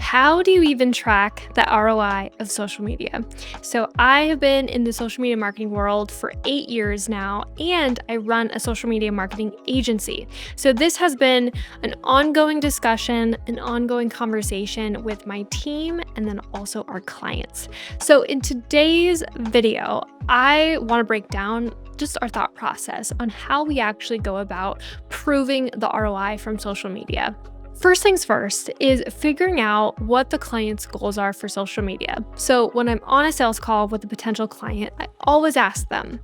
How do you even track the ROI of social media? So, I have been in the social media marketing world for 8 years now, and I run a social media marketing agency. So, this has been an ongoing discussion, an ongoing conversation with my team, and then also our clients. So, in today's video, I want to break down just our thought process on how we actually go about proving the ROI from social media. First things first is figuring out what the client's goals are for social media. So when I'm on a sales call with a potential client, I always ask them,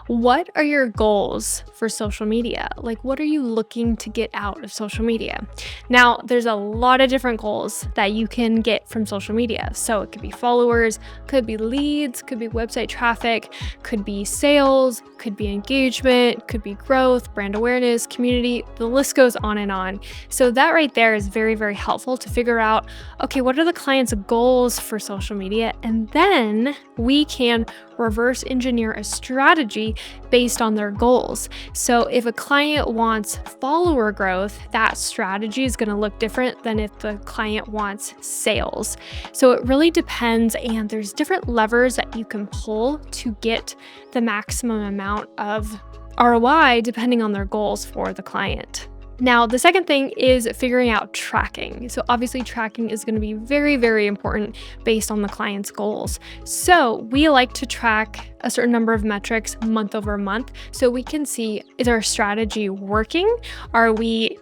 what are your goals for social media? Like, what are you looking to get out of social media? Now, there's a lot of different goals that you can get from social media. So it could be followers, could be leads, could be website traffic, could be sales, could be engagement, could be growth, brand awareness, community, the list goes on and on. So that right there is very, very helpful to figure out, okay, what are the client's goals for social media? And then we can reverse engineer a strategy based on their goals. So if a client wants follower growth, that strategy is going to look different than if the client wants sales. So it really depends, and there's different levers that you can pull to get the maximum amount of ROI depending on their goals for the client. Now, the second thing is figuring out tracking. So obviously tracking is going to be very, very important based on the client's goals. So we like to track a certain number of metrics month over month so we can see, is our strategy working? Are we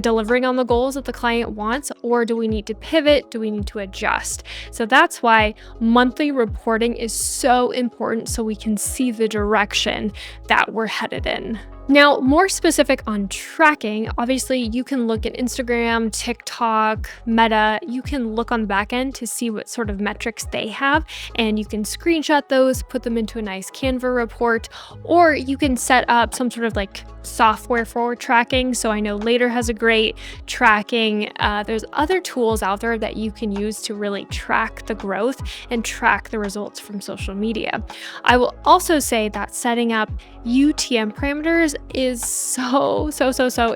delivering on the goals that the client wants, or do we need to pivot? Do we need to adjust? So that's why monthly reporting is so important so we can see the direction that we're headed in. Now, more specific on tracking, obviously you can look at Instagram, TikTok, Meta. You can look on the back end to see what sort of metrics they have, and you can screenshot those, put them into a nice Canva report, or you can set up some sort of like software for tracking. So I know Later has a great tracking. There's other tools out there that you can use to really track the growth and track the results from social media. I will also say that setting up UTM parameters is so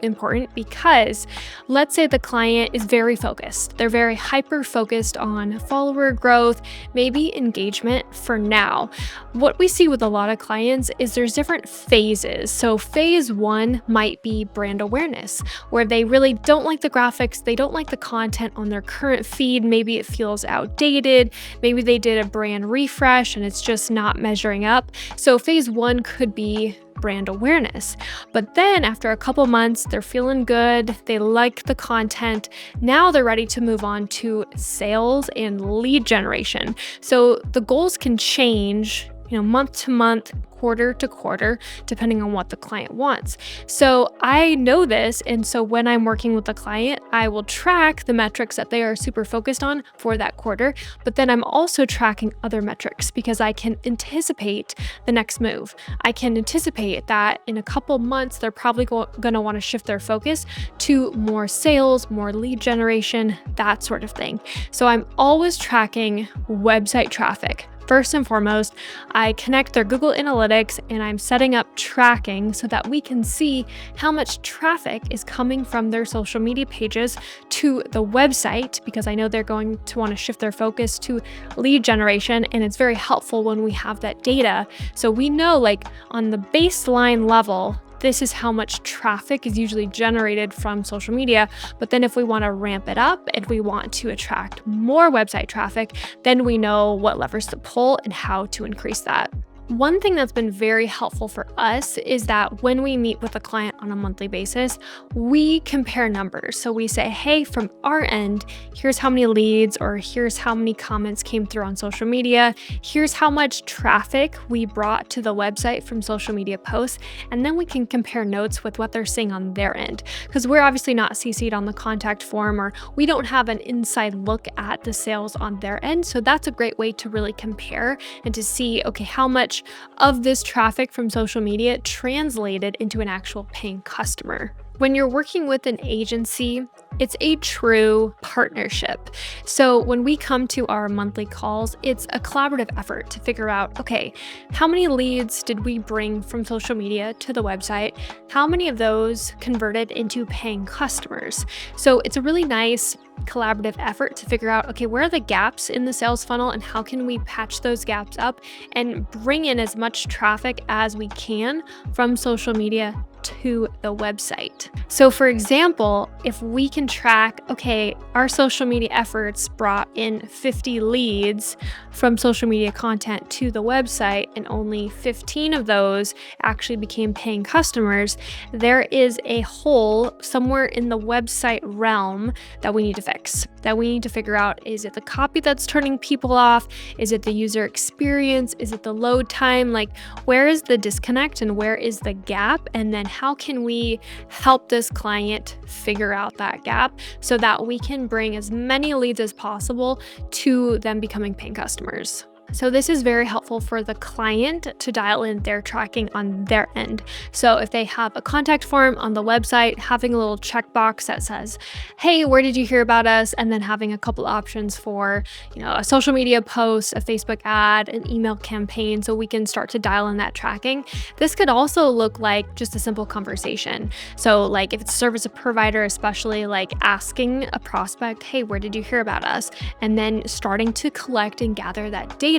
important, because let's say the client is very focused. They're very hyper focused on follower growth, maybe engagement for now. What we see with a lot of clients is there's different phases. So phase one might be brand awareness, where they really don't like the graphics, they don't like the content on their current feed. Maybe it feels outdated. Maybe they did a brand refresh and it's just not measuring up. So phase one could be brand awareness. But then after a couple months, they're feeling good. They like the content. Now they're ready to move on to sales and lead generation. So the goals can change, month to month, quarter to quarter, depending on what the client wants. So I know this. And so when I'm working with the client, I will track the metrics that they are super focused on for that quarter. But then I'm also tracking other metrics because I can anticipate the next move. I can anticipate that in a couple months, they're probably going to want to shift their focus to more sales, more lead generation, that sort of thing. So I'm always tracking website traffic. First and foremost, I connect their Google Analytics and I'm setting up tracking so that we can see how much traffic is coming from their social media pages to the website, because I know they're going to want to shift their focus to lead generation. And it's very helpful when we have that data. So we know, like, on the baseline level, this is how much traffic is usually generated from social media. But then if we want to ramp it up and we want to attract more website traffic, then we know what levers to pull and how to increase that. One thing that's been very helpful for us is that when we meet with a client on a monthly basis, we compare numbers. So we say, hey, from our end, here's how many leads, or here's how many comments came through on social media. Here's how much traffic we brought to the website from social media posts. And then we can compare notes with what they're seeing on their end, because we're obviously not CC'd on the contact form, or we don't have an inside look at the sales on their end. So that's a great way to really compare and to see, okay, how much of this traffic from social media translated into an actual paying customer. When you're working with an agency, it's a true partnership. So when we come to our monthly calls, it's a collaborative effort to figure out, okay, how many leads did we bring from social media to the website? How many of those converted into paying customers? So it's a really nice collaborative effort to figure out, okay, where are the gaps in the sales funnel and how can we patch those gaps up and bring in as much traffic as we can from social media to the website. So for example, if we can track, okay, our social media efforts brought in 50 leads from social media content to the website and only 15 of those actually became paying customers, there is a hole somewhere in the website realm that we need to fix, that we need to figure out, is it the copy that's turning people off? Is it the user experience? Is it the load time? Like, where is the disconnect and where is the gap? And then how can we help this client figure out that gap so that we can bring as many leads as possible to them becoming paying customers? So this is very helpful for the client to dial in their tracking on their end. So if they have a contact form on the website, having a little checkbox that says, hey, where did you hear about us? And then having a couple options for, a social media post, a Facebook ad, an email campaign, so we can start to dial in that tracking. This could also look like just a simple conversation. So like if it's a service provider, especially like asking a prospect, hey, where did you hear about us? And then starting to collect and gather that data,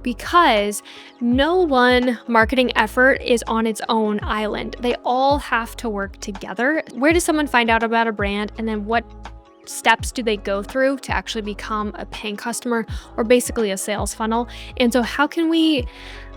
because no one marketing effort is on its own island. They all have to work together. Where does someone find out about a brand, and then what steps do they go through to actually become a paying customer, or basically a sales funnel? And so how can we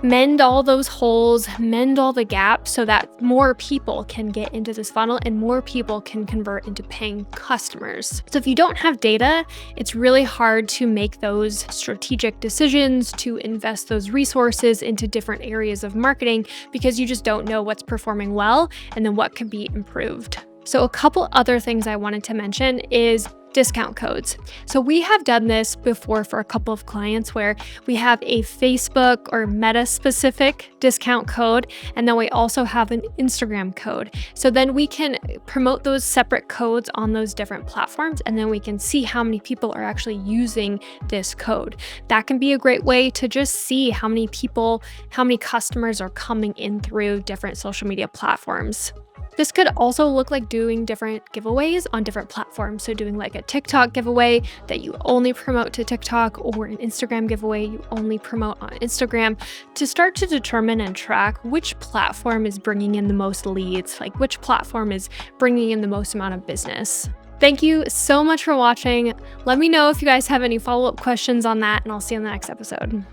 mend all those holes, mend all the gaps so that more people can get into this funnel and more people can convert into paying customers? So if you don't have data, it's really hard to make those strategic decisions, to invest those resources into different areas of marketing, because you just don't know what's performing well and then what can be improved. So a couple other things I wanted to mention is discount codes. So we have done this before for a couple of clients where we have a Facebook or Meta specific discount code, and then we also have an Instagram code. So then we can promote those separate codes on those different platforms, and then we can see how many people are actually using this code. That can be a great way to just see how many people, how many customers are coming in through different social media platforms. This could also look like doing different giveaways on different platforms. So doing like a TikTok giveaway that you only promote to TikTok, or an Instagram giveaway you only promote on Instagram, to start to determine and track which platform is bringing in the most leads, like which platform is bringing in the most amount of business. Thank you so much for watching. Let me know if you guys have any follow-up questions on that, and I'll see you in the next episode.